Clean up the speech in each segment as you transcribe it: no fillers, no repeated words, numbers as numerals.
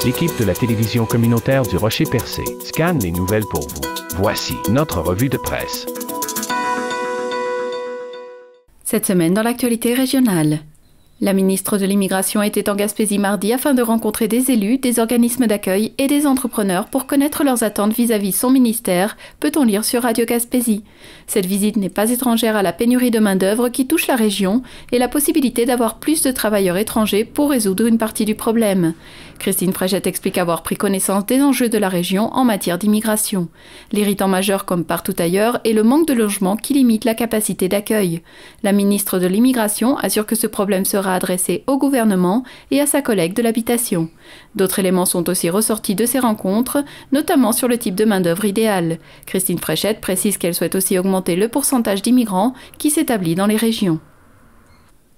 L'équipe de la télévision communautaire du Rocher-Percé scanne les nouvelles pour vous. Voici notre revue de presse. Cette semaine dans l'actualité régionale. La ministre de l'Immigration était en Gaspésie mardi afin de rencontrer des élus, des organismes d'accueil et des entrepreneurs pour connaître leurs attentes vis-à-vis son ministère, peut-on lire sur Radio Gaspésie. Cette visite n'est pas étrangère à la pénurie de main-d'œuvre qui touche la région et la possibilité d'avoir plus de travailleurs étrangers pour résoudre une partie du problème. Christine Fréchette explique avoir pris connaissance des enjeux de la région en matière d'immigration. L'irritant majeur, comme partout ailleurs, est le manque de logement qui limite la capacité d'accueil. La ministre de l'Immigration assure que ce problème sera adressé au gouvernement et à sa collègue de l'habitation. D'autres éléments sont aussi ressortis de ces rencontres, notamment sur le type de main-d'œuvre idéal. Christine Fréchette précise qu'elle souhaite aussi augmenter le pourcentage d'immigrants qui s'établit dans les régions.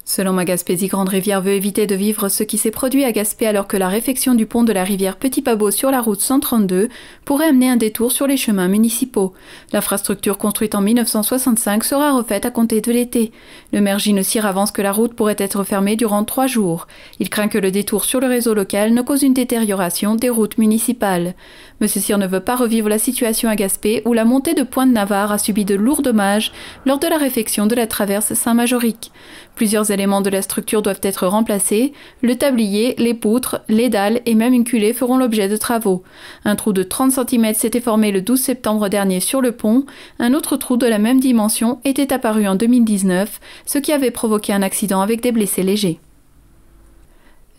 Selon Ma Gaspésie Grande Rivière veut éviter de vivre ce qui s'est produit à Gaspé alors que la réfection du pont de la rivière Petit Pabot sur la route 132 pourrait amener un détour sur les chemins municipaux. L'infrastructure construite en 1965 sera refaite à compter de l'été. Le maire Gino Cyr avance que la route pourrait être fermée durant 3 jours. Il craint que le détour sur le réseau local ne cause une détérioration des routes municipales. M. Cyr ne veut pas revivre la situation à Gaspé où la montée de Pointe-Navarre a subi de lourds dommages lors de la réfection de la traverse Saint-Majorique. Plusieurs éléments de la structure doivent être remplacés. Le tablier, les poutres, les dalles et même une culée feront l'objet de travaux. Un trou de 30 cm s'était formé le 12 septembre dernier sur le pont. Un autre trou de la même dimension était apparu en 2019, ce qui avait provoqué un accident avec des blessés légers.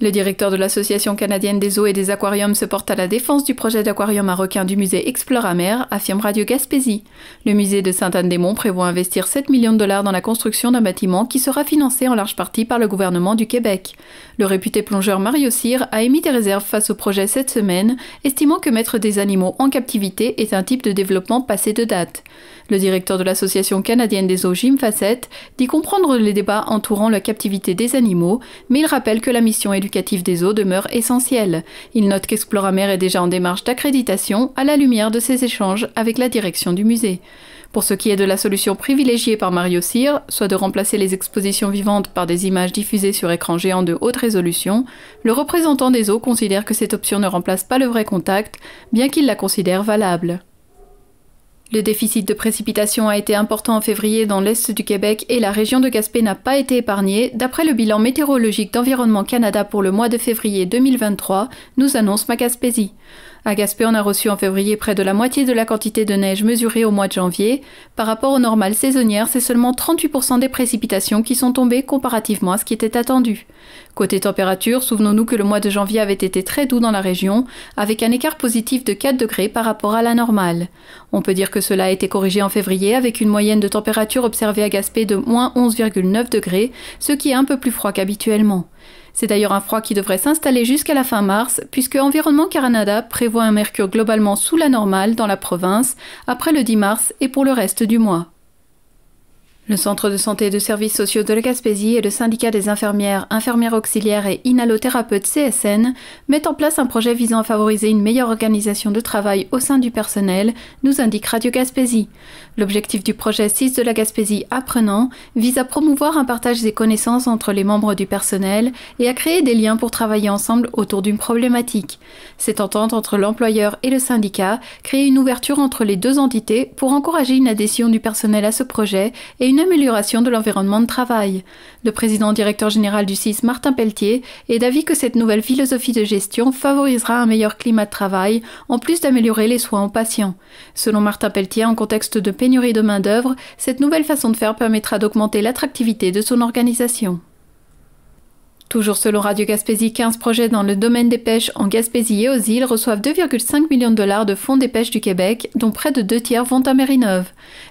Le directeur de l'Association canadienne des eaux et des aquariums se porte à la défense du projet d'aquarium à requins du musée Exploramer, affirme Radio Gaspésie. Le musée de Sainte-Anne-des-Monts prévoit investir 7 millions de dollars dans la construction d'un bâtiment qui sera financé en large partie par le gouvernement du Québec. Le réputé plongeur Mario Cyr a émis des réserves face au projet cette semaine, estimant que mettre des animaux en captivité est un type de développement passé de date. Le directeur de l'Association canadienne des eaux, Jim Fassett, dit comprendre les débats entourant la captivité des animaux, mais il rappelle que la mission éducative des eaux demeure essentielle. Il note qu'Exploramer est déjà en démarche d'accréditation à la lumière de ses échanges avec la direction du musée. Pour ce qui est de la solution privilégiée par Mario Cyr, soit de remplacer les expositions vivantes par des images diffusées sur écran géant de haute résolution, le représentant des eaux considère que cette option ne remplace pas le vrai contact, bien qu'il la considère valable. Le déficit de précipitations a été important en février dans l'est du Québec et la région de Gaspé n'a pas été épargnée, d'après le bilan météorologique d'Environnement Canada pour le mois de février 2023, nous annonce Ma Gaspésie. À Gaspé, on a reçu en février près de la moitié de la quantité de neige mesurée au mois de janvier. Par rapport aux normales saisonnières, c'est seulement 38% des précipitations qui sont tombées comparativement à ce qui était attendu. Côté température, souvenons-nous que le mois de janvier avait été très doux dans la région, avec un écart positif de 4 degrés par rapport à la normale. On peut dire que cela a été corrigé en février avec une moyenne de température observée à Gaspé de moins 11,9 degrés, ce qui est un peu plus froid qu'habituellement. C'est d'ailleurs un froid qui devrait s'installer jusqu'à la fin mars, puisque Environnement Canada prévoit un mercure globalement sous la normale dans la province, après le 10 mars et pour le reste du mois. Le Centre de santé et de services sociaux de la Gaspésie et le syndicat des infirmières, infirmières auxiliaires et inhalothérapeutes CSN mettent en place un projet visant à favoriser une meilleure organisation de travail au sein du personnel, nous indique Radio Gaspésie. L'objectif du projet 6 de la Gaspésie Apprenant vise à promouvoir un partage des connaissances entre les membres du personnel et à créer des liens pour travailler ensemble autour d'une problématique. Cette entente entre l'employeur et le syndicat crée une ouverture entre les deux entités pour encourager une adhésion du personnel à ce projet et une amélioration de l'environnement de travail. Le président-directeur général du CIS, Martin Pelletier, est d'avis que cette nouvelle philosophie de gestion favorisera un meilleur climat de travail, en plus d'améliorer les soins aux patients. Selon Martin Pelletier, en contexte de pénurie de main-d'œuvre, cette nouvelle façon de faire permettra d'augmenter l'attractivité de son organisation. Toujours selon Radio Gaspésie, 15 projets dans le domaine des pêches en Gaspésie et aux îles reçoivent 2,5 millions de dollars de fonds des pêches du Québec, dont près de 2 tiers vont à Marineuve.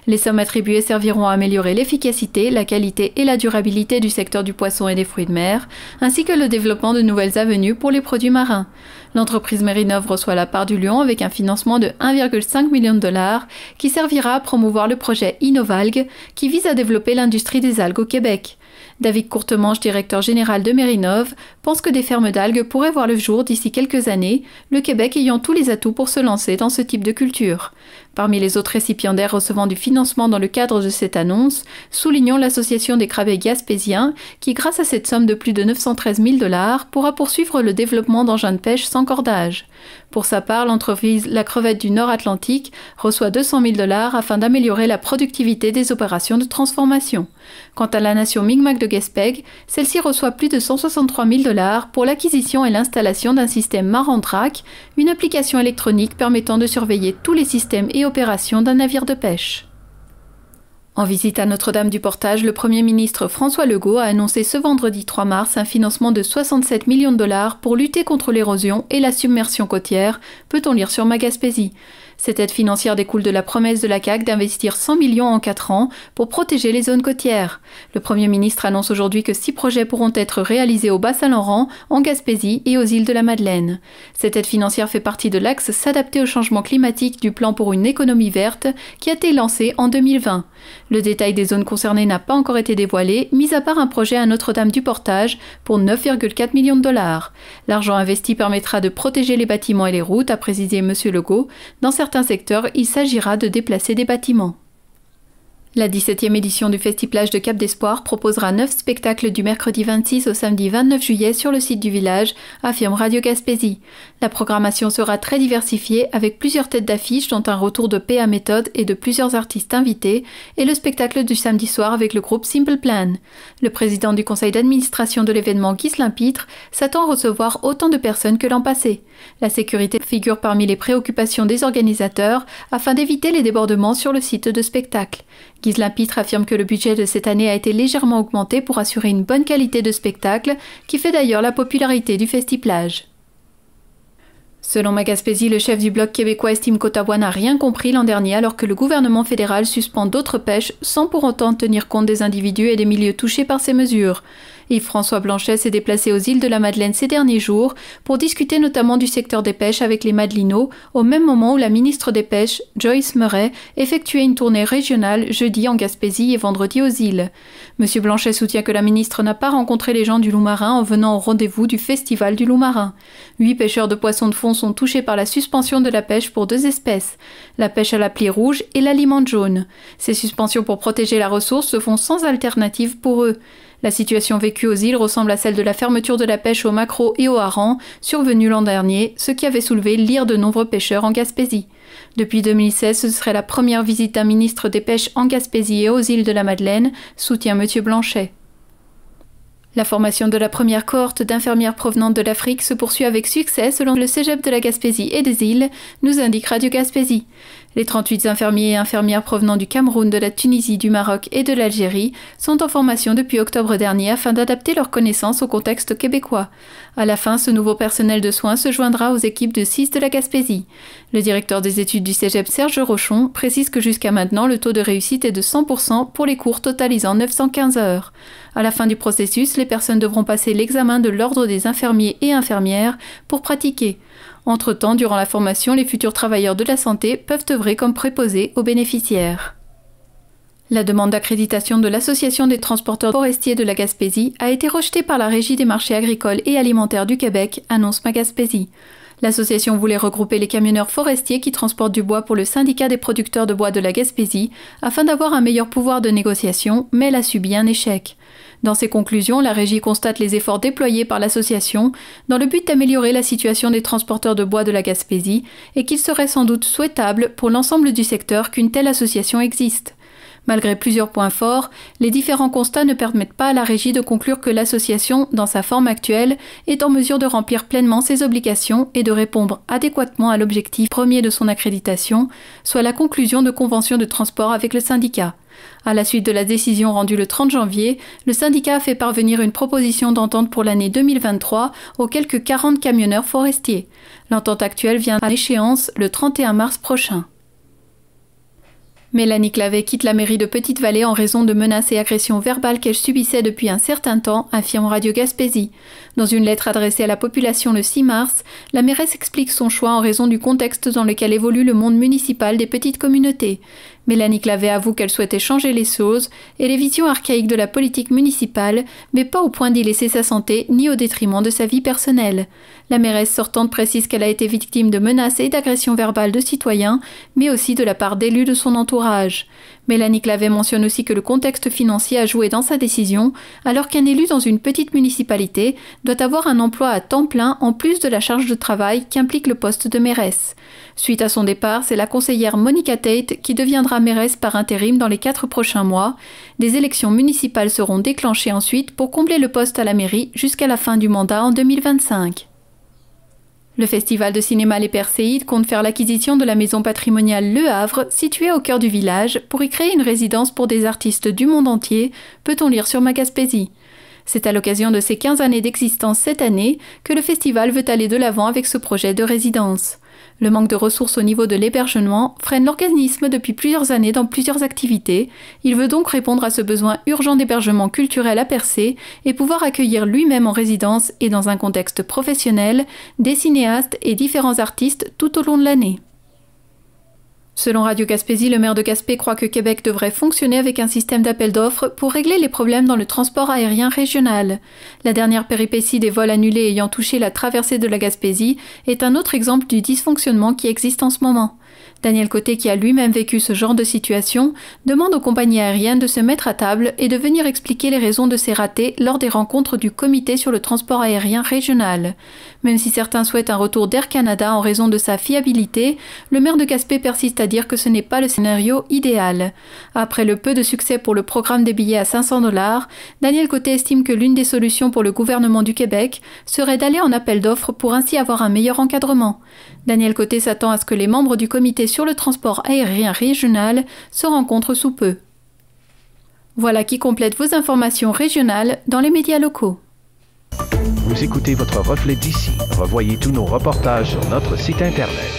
Les sommes attribuées serviront à améliorer l'efficacité, la qualité et la durabilité du secteur du poisson et des fruits de mer, ainsi que le développement de nouvelles avenues pour les produits marins. L'entreprise Marineuve reçoit la part du lion avec un financement de 1,5 million de dollars qui servira à promouvoir le projet Innovalgue qui vise à développer l'industrie des algues au Québec. David Courtemanche, directeur général de Marineuve, pense que des fermes d'algues pourraient voir le jour d'ici quelques années, le Québec ayant tous les atouts pour se lancer dans ce type de culture. Parmi les autres récipiendaires recevant du financement dans le cadre de cette annonce, soulignons l'association des crabets gaspésiens qui, grâce à cette somme de plus de 913 000 $, pourra poursuivre le développement d'engins de pêche sans cordage. Pour sa part, l'entreprise La Crevette du Nord-Atlantique reçoit 200 000 $ afin d'améliorer la productivité des opérations de transformation. Quant à la nation Mi'kmaq de Gaspé, celle-ci reçoit plus de 163 000 $ pour l'acquisition et l'installation d'un système Marantrack, une application électronique permettant de surveiller tous les systèmes et opérations d'un navire de pêche. En visite à Notre-Dame-du-Portage, le Premier ministre François Legault a annoncé ce vendredi 3 mars un financement de 67 millions de $ pour lutter contre l'érosion et la submersion côtière, peut-on lire sur Ma Gaspésie. Cette aide financière découle de la promesse de la CAQ d'investir 100 millions en 4 ans pour protéger les zones côtières. Le Premier ministre annonce aujourd'hui que 6 projets pourront être réalisés au Bas-Saint-Laurent, en Gaspésie et aux îles de la Madeleine. Cette aide financière fait partie de l'axe S'adapter au changement climatique du plan pour une économie verte qui a été lancé en 2020. Le détail des zones concernées n'a pas encore été dévoilé, mis à part un projet à Notre-Dame-du-Portage pour 9,4 millions de $. L'argent investi permettra de protéger les bâtiments et les routes, a précisé M. Legault. Dans certains secteurs, il s'agira de déplacer des bâtiments. La 17e édition du Festi-Plage de Cap d'Espoir proposera 9 spectacles du mercredi 26 au samedi 29 juillet sur le site du village, affirme Radio Gaspésie. La programmation sera très diversifiée avec plusieurs têtes d'affiche dont un retour de PA Méthode et de plusieurs artistes invités et le spectacle du samedi soir avec le groupe Simple Plan. Le président du conseil d'administration de l'événement, Ghislain Pitre, s'attend à recevoir autant de personnes que l'an passé. La sécurité figure parmi les préoccupations des organisateurs afin d'éviter les débordements sur le site de spectacle. Ghislain Pitre affirme que le budget de cette année a été légèrement augmenté pour assurer une bonne qualité de spectacle, qui fait d'ailleurs la popularité du Festi-Plage. Selon Ma Gaspésie, le chef du bloc québécois estime qu'Ottawa n'a rien compris l'an dernier alors que le gouvernement fédéral suspend d'autres pêches sans pour autant tenir compte des individus et des milieux touchés par ces mesures. Yves-François Blanchet s'est déplacé aux îles de la Madeleine ces derniers jours pour discuter notamment du secteur des pêches avec les Madelinots, au même moment où la ministre des Pêches, Joyce Murray, effectuait une tournée régionale jeudi en Gaspésie et vendredi aux îles. M. Blanchet soutient que la ministre n'a pas rencontré les gens du loup-marin en venant au rendez-vous du Festival du loup-marin. 8 pêcheurs de poissons de fond sont touchés par la suspension de la pêche pour 2 espèces, la pêche à la plie rouge et l'aliment jaune. Ces suspensions pour protéger la ressource se font sans alternative pour eux. La situation vécue aux îles ressemble à celle de la fermeture de la pêche au maquereau et au hareng, survenue l'an dernier, ce qui avait soulevé l'ire de nombreux pêcheurs en Gaspésie. Depuis 2016, ce serait la première visite d'un ministre des Pêches en Gaspésie et aux îles de la Madeleine, soutient M. Blanchet. La formation de la première cohorte d'infirmières provenantes de l'Afrique se poursuit avec succès selon le cégep de la Gaspésie et des îles, nous indique Radio Gaspésie. Les 38 infirmiers et infirmières provenant du Cameroun, de la Tunisie, du Maroc et de l'Algérie sont en formation depuis octobre dernier afin d'adapter leurs connaissances au contexte québécois. À la fin, ce nouveau personnel de soins se joindra aux équipes de 6 de la Gaspésie. Le directeur des études du cégep, Serge Rochon, précise que jusqu'à maintenant, le taux de réussite est de 100% pour les cours totalisant 915 heures. À la fin du processus, les personnes devront passer l'examen de l'ordre des infirmiers et infirmières pour pratiquer. Entre-temps, durant la formation, les futurs travailleurs de la santé peuvent œuvrer comme préposés aux bénéficiaires. La demande d'accréditation de l'Association des transporteurs forestiers de la Gaspésie a été rejetée par la Régie des marchés agricoles et alimentaires du Québec, annonce Ma Gaspésie. L'association voulait regrouper les camionneurs forestiers qui transportent du bois pour le syndicat des producteurs de bois de la Gaspésie afin d'avoir un meilleur pouvoir de négociation, mais elle a subi un échec. Dans ses conclusions, la Régie constate les efforts déployés par l'association dans le but d'améliorer la situation des transporteurs de bois de la Gaspésie et qu'il serait sans doute souhaitable pour l'ensemble du secteur qu'une telle association existe. Malgré plusieurs points forts, les différents constats ne permettent pas à la Régie de conclure que l'association, dans sa forme actuelle, est en mesure de remplir pleinement ses obligations et de répondre adéquatement à l'objectif premier de son accréditation, soit la conclusion de conventions de transport avec le syndicat. À la suite de la décision rendue le 30 janvier, le syndicat a fait parvenir une proposition d'entente pour l'année 2023 aux quelques 40 camionneurs forestiers. L'entente actuelle vient à échéance le 31 mars prochain. Mélanie Clavet quitte la mairie de Petite-Vallée en raison de menaces et agressions verbales qu'elle subissait depuis un certain temps, affirme Radio Gaspésie. Dans une lettre adressée à la population le 6 mars, la mairesse explique son choix en raison du contexte dans lequel évolue le monde municipal des petites communautés. Mélanie Clavet avoue qu'elle souhaitait changer les choses et les visions archaïques de la politique municipale, mais pas au point d'y laisser sa santé ni au détriment de sa vie personnelle. La mairesse sortante précise qu'elle a été victime de menaces et d'agressions verbales de citoyens, mais aussi de la part d'élus de son entourage. Mélanie Clavet mentionne aussi que le contexte financier a joué dans sa décision, alors qu'un élu dans une petite municipalité doit avoir un emploi à temps plein en plus de la charge de travail qu'implique le poste de mairesse. Suite à son départ, c'est la conseillère Monica Tate qui deviendra mairesse par intérim dans les 4 prochains mois. Des élections municipales seront déclenchées ensuite pour combler le poste à la mairie jusqu'à la fin du mandat en 2025. Le festival de cinéma Les Perséides compte faire l'acquisition de la maison patrimoniale Le Havre, située au cœur du village, pour y créer une résidence pour des artistes du monde entier, peut-on lire sur Magaspésie. C'est à l'occasion de ses 15 années d'existence cette année que le festival veut aller de l'avant avec ce projet de résidence. Le manque de ressources au niveau de l'hébergement freine l'organisme depuis plusieurs années dans plusieurs activités. Il veut donc répondre à ce besoin urgent d'hébergement culturel à Percé et pouvoir accueillir lui-même en résidence et dans un contexte professionnel des cinéastes et différents artistes tout au long de l'année. Selon Radio Gaspésie, le maire de Gaspé croit que Québec devrait fonctionner avec un système d'appel d'offres pour régler les problèmes dans le transport aérien régional. La dernière péripétie des vols annulés ayant touché la traversée de la Gaspésie est un autre exemple du dysfonctionnement qui existe en ce moment. Daniel Côté, qui a lui-même vécu ce genre de situation, demande aux compagnies aériennes de se mettre à table et de venir expliquer les raisons de ces ratés lors des rencontres du comité sur le transport aérien régional. Même si certains souhaitent un retour d'Air Canada en raison de sa fiabilité, le maire de Gaspé persiste à dire que ce n'est pas le scénario idéal. Après le peu de succès pour le programme des billets à $500, Daniel Côté estime que l'une des solutions pour le gouvernement du Québec serait d'aller en appel d'offres pour ainsi avoir un meilleur encadrement. Daniel Côté s'attend à ce que les membres du comité sur le transport aérien régional se rencontrent sous peu. Voilà qui complète vos informations régionales dans les médias locaux. Vous écoutez votre reflet d'ici. Revoyez tous nos reportages sur notre site Internet.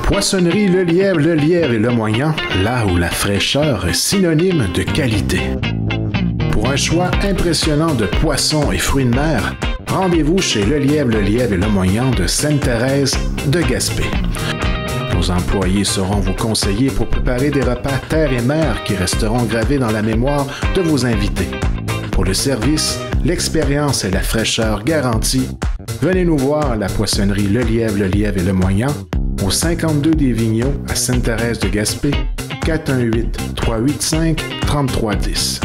Poissonnerie Le Lièvre et Le Moyen, là où la fraîcheur est synonyme de qualité. Pour un choix impressionnant de poissons et fruits de mer, rendez-vous chez Le Lièvre et Le Moyen de Sainte-Thérèse de Gaspé. Nos employés seront vos conseillers pour préparer des repas terre et mer qui resteront gravés dans la mémoire de vos invités. Pour le service, l'expérience et la fraîcheur garantie, venez nous voir à la poissonnerie Le Lièvre et Le Moyen, au 52 des Vigneaux à Sainte-Thérèse de Gaspé, 418-385-3310.